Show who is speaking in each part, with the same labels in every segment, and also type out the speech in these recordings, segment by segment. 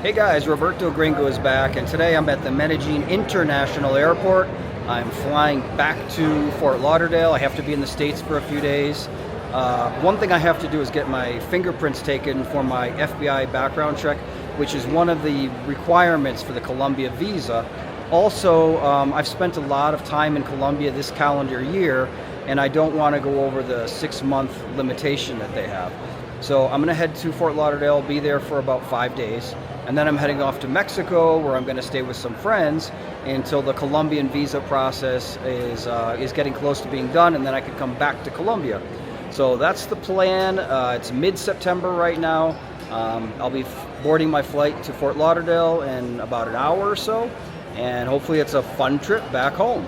Speaker 1: Hey guys, Roberto Gringo is back, and today I'm at the Medellin International Airport. I'm flying back to Fort Lauderdale. I have to be in the States for a few days. One thing I have to do is get my fingerprints taken for my FBI background check, which is one of the requirements for the Colombia visa. Also, I've spent a lot of time in Colombia this calendar year, and I don't want to go over the 6-month limitation that they have. So I'm going to head to Fort Lauderdale, be there for about 5 days, and then I'm heading off to Mexico, where I'm going to stay with some friends until the Colombian visa process is getting close to being done, and then I can come back to Colombia. So that's the plan. It's mid-September right now. I'll be boarding my flight to Fort Lauderdale in about an hour or so, and hopefully it's a fun trip back home.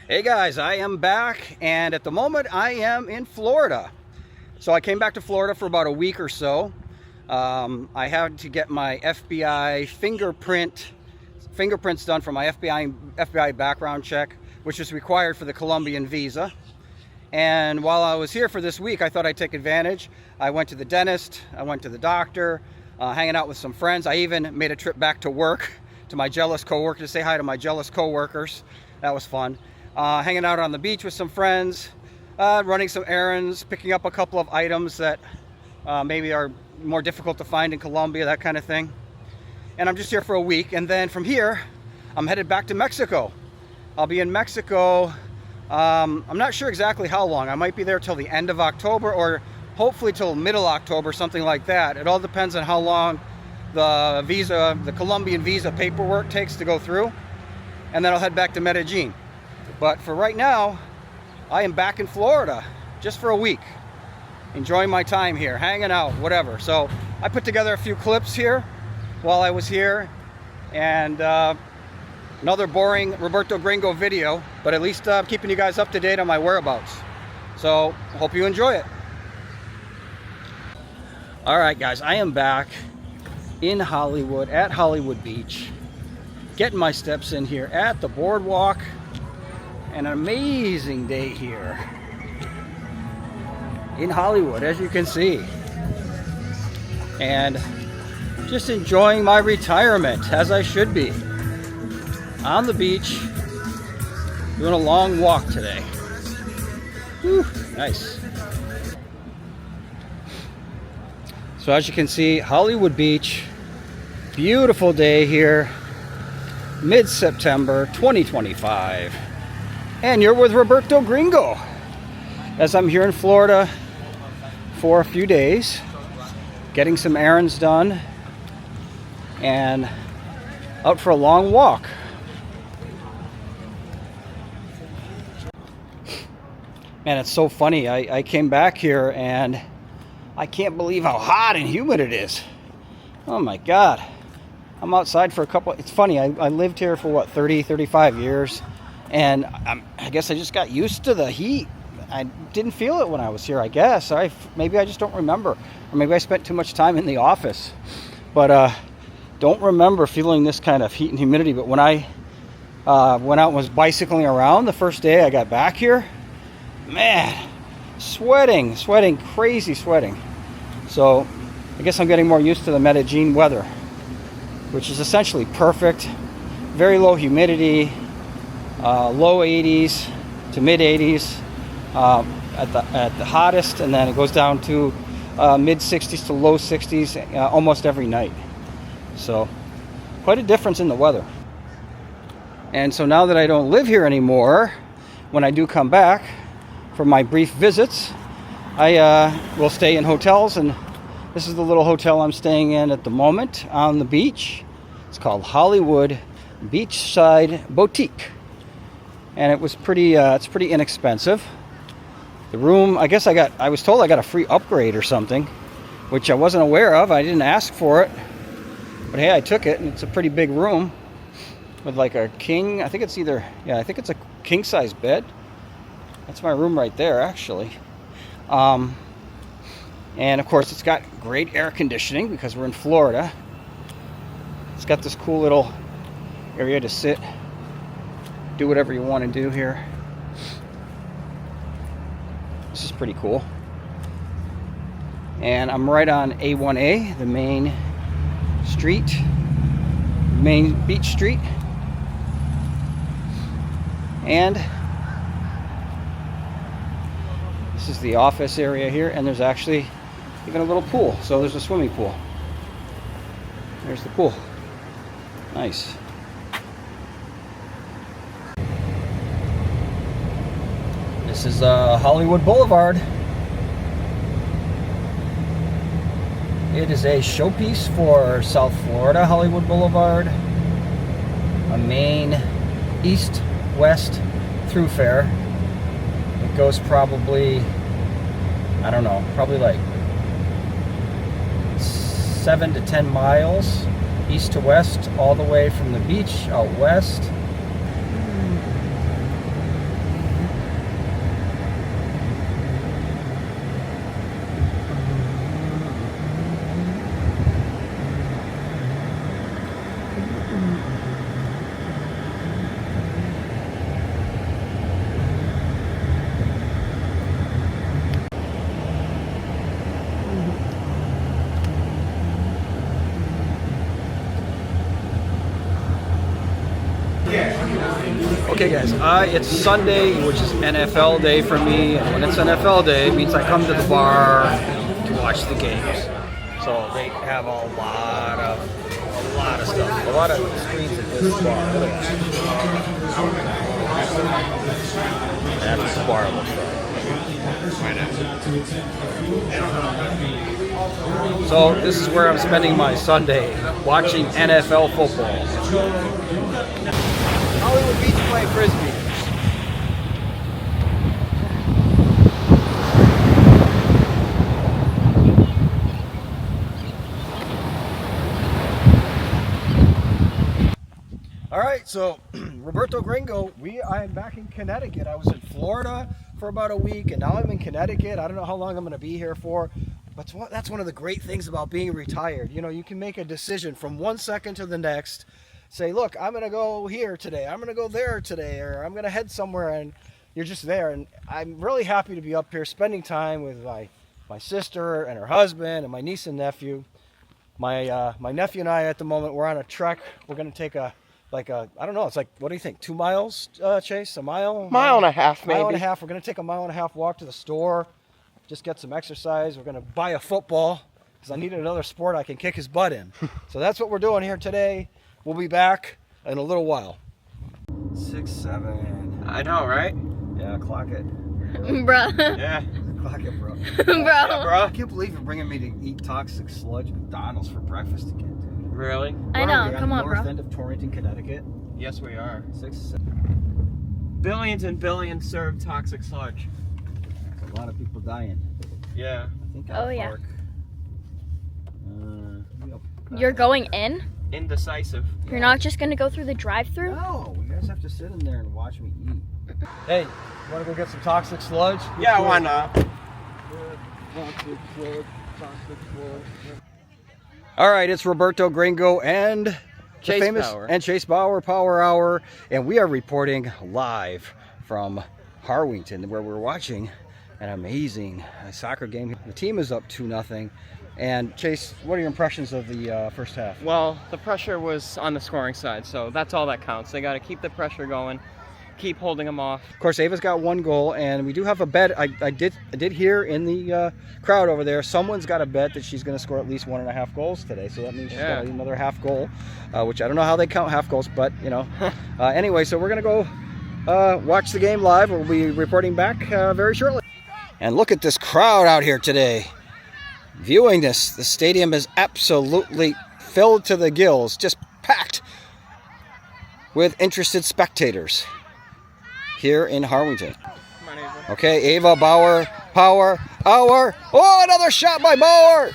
Speaker 1: Hey guys, I am back, and at the moment I am in Florida. So I came back to Florida for about a week or so. I had to get my FBI fingerprints done for my FBI background check, which is required for the Colombian visa. And while I was here for this week, I thought I'd take advantage. I went to the dentist, I went to the doctor, hanging out with some friends. I even made a trip back to work, to my jealous coworkers, to say hi to my jealous coworkers. That was fun. Hanging out on the beach with some friends, running some errands, picking up a couple of items that maybe are more difficult to find in Colombia, that kind of thing. And I'm just here for a week, and then from here I'm headed back to Mexico. I'll be in Mexico, I'm not sure exactly how long. I might be there till the end of October, or hopefully till middle October, something like that. It all depends on how long the Colombian visa paperwork takes to go through, and then I'll head back to Medellin. But for right now, I am back in Florida just for a week, enjoying my time here, hanging out, whatever. So I put together a few clips here while I was here, and another boring Roberto Gringo video, but at least I'm keeping you guys up to date on my whereabouts. So hope you enjoy it. All right guys, I am back in Hollywood, at Hollywood Beach, getting my steps in here at the boardwalk. An amazing day here in Hollywood, as you can see, and just enjoying my retirement, as I should be, on the beach, doing a long walk today. Whew, nice. So as you can see, Hollywood Beach, beautiful day here, mid-September 2025. And you're with Roberto Gringo, as I'm here in Florida for a few days, getting some errands done and out for a long walk. Man, it's so funny. I came back here and I can't believe how hot and humid it is. Oh my God. I'm outside for it's funny, I lived here for what, 35 years. And I guess I just got used to the heat. I didn't feel it when I was here, I guess. Maybe I just don't remember. Or maybe I spent too much time in the office. But don't remember feeling this kind of heat and humidity. But when I went out and was bicycling around the first day I got back here, man, sweating, crazy sweating. So I guess I'm getting more used to the Medellin weather, which is essentially perfect. Very low humidity. Low 80s to mid 80s at the hottest, and then it goes down to mid 60s to low 60s almost every night. So quite a difference in the weather. And so now that I don't live here anymore, when I do come back for my brief visits, I will stay in hotels, and this is the little hotel I'm staying in at the moment on the beach. It's called Hollywood Beachside Boutique. And it was it's pretty inexpensive. The room, I guess I was told I got a free upgrade or something, which I wasn't aware of. I didn't ask for it, but hey, I took it, and it's a pretty big room with like a king. I think it's a king size bed. That's my room right there, actually. And of course, it's got great air conditioning because we're in Florida. It's got this cool little area to sit, do whatever you want to do here. This is pretty cool. And I'm right on A1A, the main street, main beach street. And this is the office area here, and there's actually even a little pool. So there's a swimming pool. There's the pool. Nice. This is Hollywood Boulevard. It is a showpiece for South Florida, Hollywood Boulevard. A main east-west thoroughfare. It goes probably, I don't know, probably like 7 to 10 miles east to west, all the way from the beach out west. Okay guys, it's Sunday, which is NFL day for me, and when it's NFL day, it means I come to the bar to watch the games. So they have a lot of stuff, a lot of screens at this bar. Look at that. That's what the bar looks like. So this is where I'm spending my Sunday, watching NFL football. Hollywood Beach playing frisbee. All right, so Roberto, Gringo, I'm back in Connecticut. I was in Florida for about a week, and now I'm in Connecticut. I don't know how long I'm going to be here for, but that's one of the great things about being retired. You know, you can make a decision from one second to the next. Say, look, I'm going to go here today. I'm going to go there today, or I'm going to head somewhere, and you're just there. And I'm really happy to be up here spending time with my sister and her husband and my niece and nephew. My nephew and I at the moment, we're on a trek. We're going to take I don't know, it's like, what do you think, 2 miles, Chase? A mile?
Speaker 2: Mile and a half, maybe.
Speaker 1: Mile and a half. We're going to take a mile and a half walk to the store, just get some exercise. We're going to buy a football because I needed another sport I can kick his butt in. So that's what we're doing here today. We'll be back in a little while. 6, 7.
Speaker 2: I know, right?
Speaker 1: Yeah, clock it.
Speaker 3: Bro.
Speaker 2: Yeah.
Speaker 1: Clock it, bro.
Speaker 3: Bro.
Speaker 2: Yeah, bro.
Speaker 1: I can't believe you're bringing me to eat toxic sludge McDonald's for breakfast again, dude.
Speaker 2: Really?
Speaker 3: I know,
Speaker 1: We're
Speaker 3: come on,
Speaker 1: the north
Speaker 3: bro.
Speaker 1: end of Torrington, Connecticut.
Speaker 2: Yes, we are.
Speaker 1: 6, 7.
Speaker 2: Billions and billions serve toxic sludge.
Speaker 1: That's a lot of people dying.
Speaker 2: Yeah.
Speaker 1: I think
Speaker 3: Oh, yeah.
Speaker 1: park.
Speaker 3: You're going in?
Speaker 2: Indecisive.
Speaker 3: You're not just gonna go through the drive-through?
Speaker 1: No, you guys have to sit in there and watch me eat. Hey, you want to go get some toxic sludge?
Speaker 2: Yeah, why not?
Speaker 1: Toxic sludge. All right, it's Roberto, Gringo, and
Speaker 2: Chase
Speaker 1: famous
Speaker 2: Bauer.
Speaker 1: and Chase Bauer Power Hour, and we are reporting live from Harwinton, where we're watching an amazing soccer game. The team is up 2-0. And Chase, what are your impressions of the first half?
Speaker 2: Well, the pressure was on the scoring side, so that's all that counts. They got to keep the pressure going, keep holding them off.
Speaker 1: Of course, Ava's got 1 goal, and we do have a bet. I did hear in the crowd over there, someone's got a bet that she's going to score at least 1.5 goals today. So that means she's got another half goal, which I don't know how they count half goals, but you know. Anyway, so we're going to go watch the game live. We'll be reporting back very shortly. And look at this crowd out here today. Viewing this, the stadium is absolutely filled to the gills, just packed with interested spectators here in Harwinton. Okay, Ava Bauer, Power Hour. Oh, another shot by Bauer.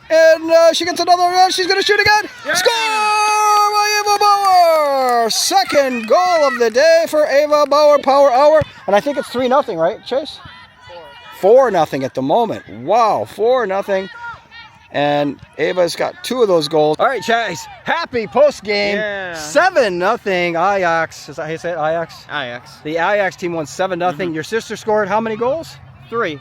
Speaker 1: And she gets another, she's going to shoot again. Yeah. Score by Ava Bauer. Second goal of the day for Ava Bauer, Power Hour. And I think it's 3-0, right, Chase? 4-0 at the moment. Wow, 4-0. And Ava's got 2 of those goals. All right, Chase, happy post-game.
Speaker 2: Yeah.
Speaker 1: 7-0 Ajax. Is that how you say it, Ajax?
Speaker 2: Ajax.
Speaker 1: The Ajax team won 7-0. Your sister scored how many goals?
Speaker 2: 3.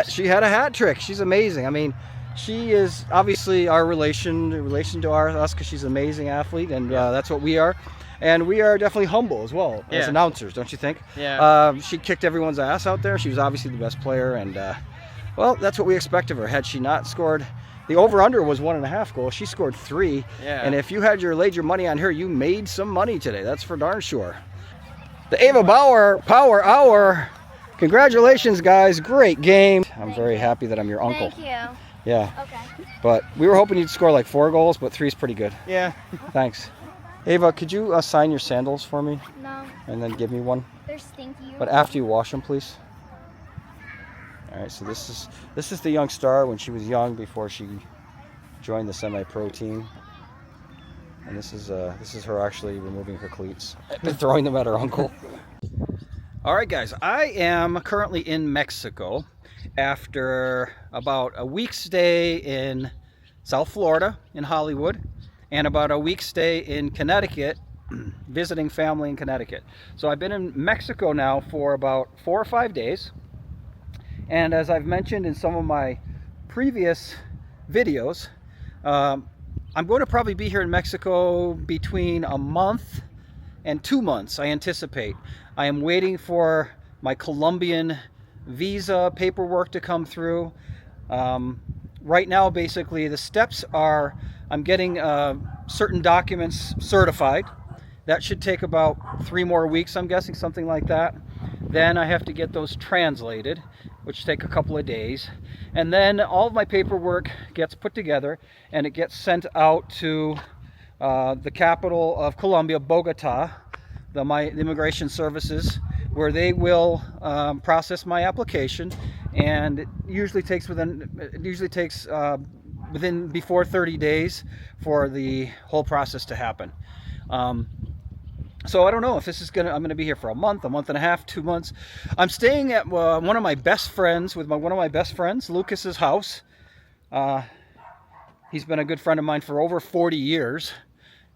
Speaker 1: She had a hat trick. She's amazing. I mean, She is obviously our relation to us, because she's an amazing athlete, and that's what we are. And we are definitely humble as well as
Speaker 2: Yeah.
Speaker 1: announcers, don't you think?
Speaker 2: Yeah.
Speaker 1: She kicked everyone's ass out there. She was obviously the best player, and well, that's what we expect of her. Had she not scored, the over/under was 1.5 goals. She scored 3.
Speaker 2: Yeah.
Speaker 1: And if you had laid your money on her, you made some money today. That's for darn sure. The Ava Bauer Power Hour. Congratulations, guys. Great game. I'm very happy that I'm your uncle.
Speaker 3: Thank you.
Speaker 1: Yeah.
Speaker 3: Okay.
Speaker 1: But we were hoping you'd score like 4 goals, but 3's pretty good.
Speaker 2: Yeah.
Speaker 1: Thanks. Ava, could you sign your sandals for me
Speaker 3: No,
Speaker 1: and then give me one?
Speaker 3: they're stinky.
Speaker 1: But after you wash them, please. All right, so this is the young star when she was young, before she joined the semi-pro team. And this is her actually removing her cleats and throwing them at her uncle. All right, guys, I am currently in Mexico after about a week's stay in South Florida in Hollywood, and about a week's stay in Connecticut, visiting family in Connecticut. So I've been in Mexico now for about 4 or 5 days. And as I've mentioned in some of my previous videos, I'm going to probably be here in Mexico between a month and 2 months, I anticipate. I am waiting for my Colombian visa paperwork to come through. Right now, basically, the steps are I'm getting certain documents certified. That should take about 3 more weeks, I'm guessing, something like that. Then I have to get those translated, which take a couple of days. And then all of my paperwork gets put together and it gets sent out to the capital of Colombia, Bogota, the immigration services, where they will process my application. And it usually takes before 30 days for the whole process to happen. So I don't know if this is I'm gonna be here for a month and a half, 2 months. I'm staying at one of my best friends, Lucas's house. He's been a good friend of mine for over 40 years.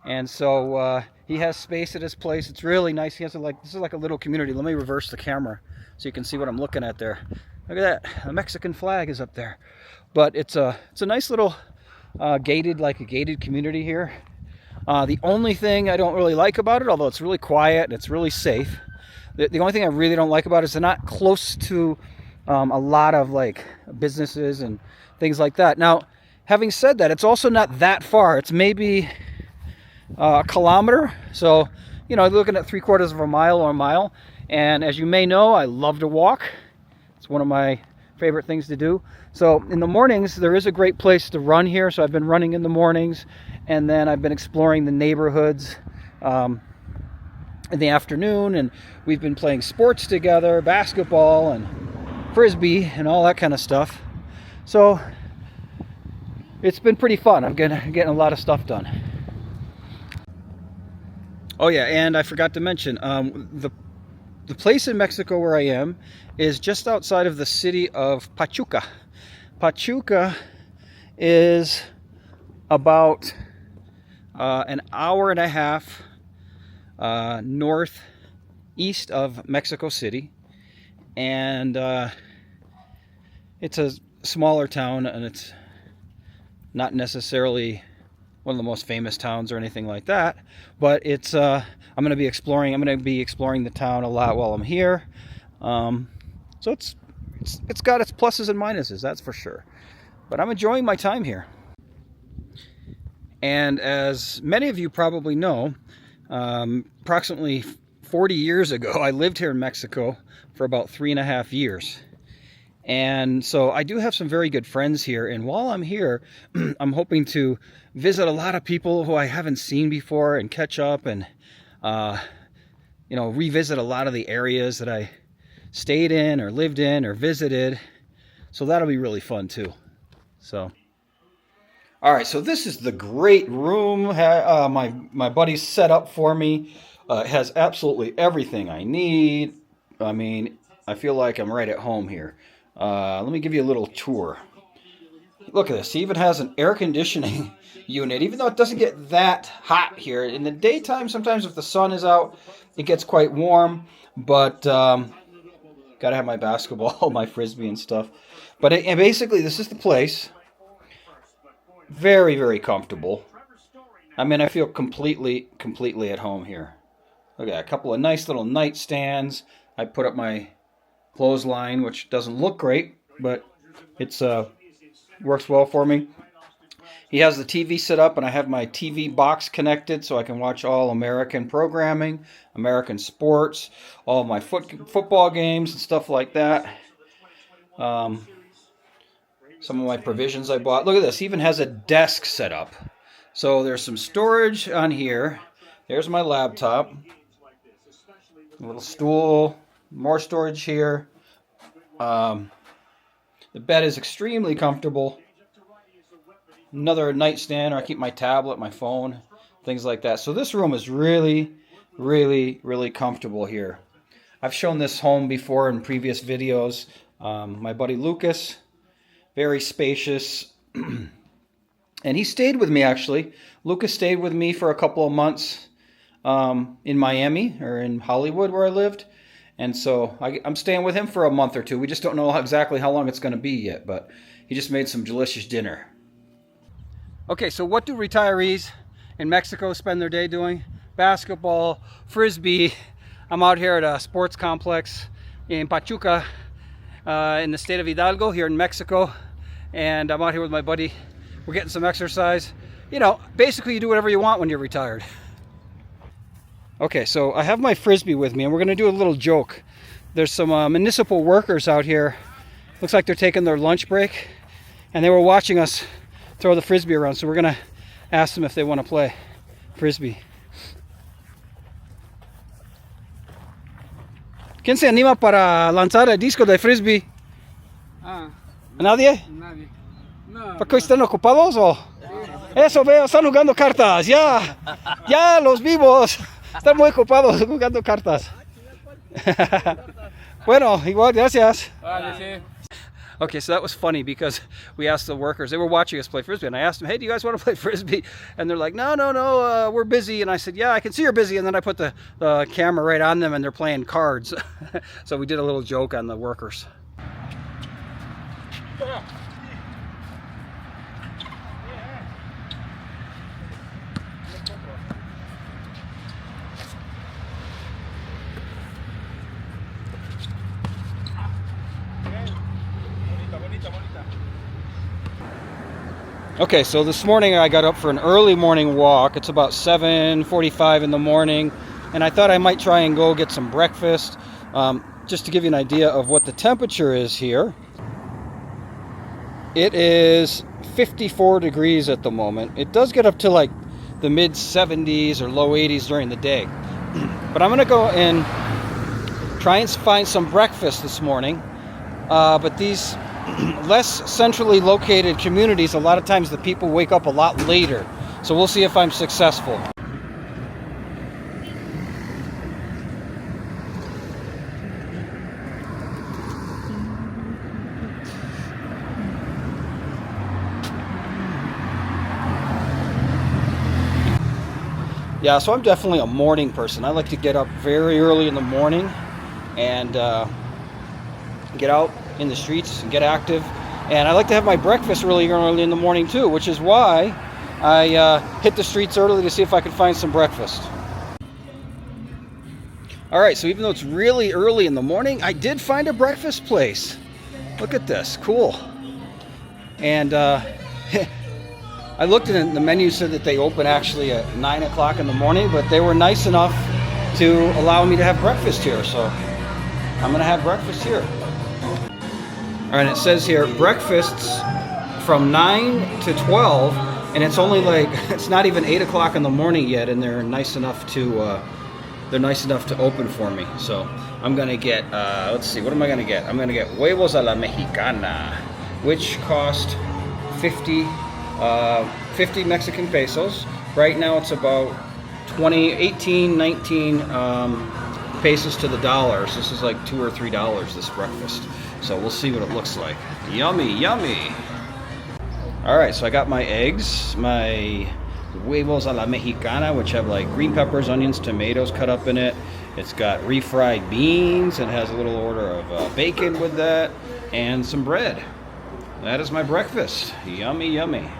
Speaker 1: And so he has space at his place. It's really nice. He has this is like a little community. Let me reverse the camera so you can see what I'm looking at there. Look at that. The Mexican flag is up there. But it's a nice little gated community here. The only thing I don't really like about it, although it's really quiet and it's really safe, the only thing I really don't like about it is they're not close to a lot of like businesses and things like that. Now, having said that, it's also not that far. It's maybe a kilometer. So, you know, looking at 3/4 of a mile or a mile. And as you may know, I love to walk. It's one of my favorite things to do. So in the mornings, there is a great place to run here. So I've been running in the mornings, and then I've been exploring the neighborhoods in the afternoon, and we've been playing sports together, basketball and frisbee and all that kind of stuff. So it's been pretty fun. I'm getting a lot of stuff done. Oh yeah, and I forgot to mention, the place in Mexico where I am is just outside of the city of Pachuca. Pachuca is about an hour and a half northeast of Mexico City, and it's a smaller town, and it's not necessarily one of the most famous towns or anything like that, but it's I'm going to be exploring the town a lot while I'm here. So it's got its pluses and minuses, that's for sure. But I'm enjoying my time here. And as many of you probably know, approximately 40 years ago, I lived here in Mexico for about 3.5 years. And so I do have some very good friends here. And while I'm here, I'm hoping to visit a lot of people who I haven't seen before and catch up and, revisit a lot of the areas that I stayed in or lived in or visited. So that'll be really fun too. So, all right, so this is the great room my buddy's set up for me. It has absolutely everything I need. I mean, I feel like I'm right at home here. Let me give you a little tour. Look at this. He even has an air conditioning unit, even though it doesn't get that hot here. In the daytime, sometimes if the sun is out, it gets quite warm. But gotta have my basketball, my frisbee and stuff. But basically, this is the place. very, very comfortable. I mean, I feel completely at home here. Look at a couple of nice little nightstands. I put up my clothesline, which doesn't look great, but it's works well for me. He has the TV set up, and I have my TV box connected so I can watch all American programming, American sports, all my football games and stuff like that. Some of my provisions I bought. Look at this. He even has a desk set up. So there's some storage on here. There's my laptop. A little stool. More storage here. The bed is extremely comfortable. Another nightstand, or I keep my tablet, my phone, things like that. So this room is really, really, really comfortable here. I've shown this home before in previous videos. My buddy Lucas, very spacious. And he stayed with me, actually. Lucas stayed with me for a couple of months in Miami, or in Hollywood where I lived. And so I'm staying with him for a month or two. We just don't know exactly how long it's going to be yet, but he just made some delicious dinner. Okay, so what do retirees in Mexico spend their day doing? Basketball, frisbee. I'm out here at a sports complex in Pachuca, in the state of Hidalgo, here in Mexico. And I'm out here with my buddy. We're getting some exercise. You know, basically you do whatever you want when you're retired. Okay, so I have my frisbee with me, and we're going to do a little joke. There's some municipal workers out here. Looks like they're taking their lunch break, and they were watching us throw the frisbee around, so we're going to ask them if they want to play frisbee. ¿Quién se anima para lanzar el disco de frisbee? ¿Nadie?
Speaker 4: Nadie. No.
Speaker 1: ¿Por qué están ocupados o? Eso veo, están jugando cartas, ya. Ya, los vivos. Están muy ocupados jugando cartas. Bueno, igual, gracias.
Speaker 4: Vale, sí.
Speaker 1: Okay, so that was funny because we asked the workers, they were watching us play frisbee, and I asked them, hey, do you guys want to play frisbee? And they're like, no, we're busy. And I said, yeah, I can see you're busy. And then I put the camera right on them, and they're playing cards. So we did a little joke on the workers. Okay, so this morning I got up for an early morning walk. It's about 7:45 in the morning, and I thought I might try and go get some breakfast, just to give you an idea of what the temperature is here. It is 54 degrees at the moment. It does get up to like the mid 70s or low 80s during the day. But I'm going to go and try and find some breakfast this morning. But these less centrally located communities, a lot of times the people wake up a lot later. So we'll see if I'm successful. Yeah, so I'm definitely a morning person. I like to get up very early in the morning and get out in the streets and get active. And I like to have my breakfast really early in the morning too, which is why I hit the streets early to see if I could find some breakfast. All right, so even though it's really early in the morning, I did find a breakfast place. Look at this, cool. And I looked and the menu said that they open actually at 9 o'clock in the morning, but they were nice enough to allow me to have breakfast here. So I'm gonna have breakfast here. All right, it says here breakfasts from 9 to 12, and it's only like, it's not even 8 o'clock in the morning yet, and they're nice enough to open for me. So I'm gonna get, let's see, what am I gonna get? I'm gonna get huevos a la mexicana, which cost 50 Mexican pesos. Right now it's about 19 pesos to the dollar. So this is like $2 or $3 this breakfast. So we'll see what it looks like. Yummy, yummy. All right, so I got my eggs, my huevos a la mexicana, which have like green peppers, onions, tomatoes cut up in it. It's got refried beans, and has a little order of bacon with that, and some bread. That is my breakfast. Yummy, yummy.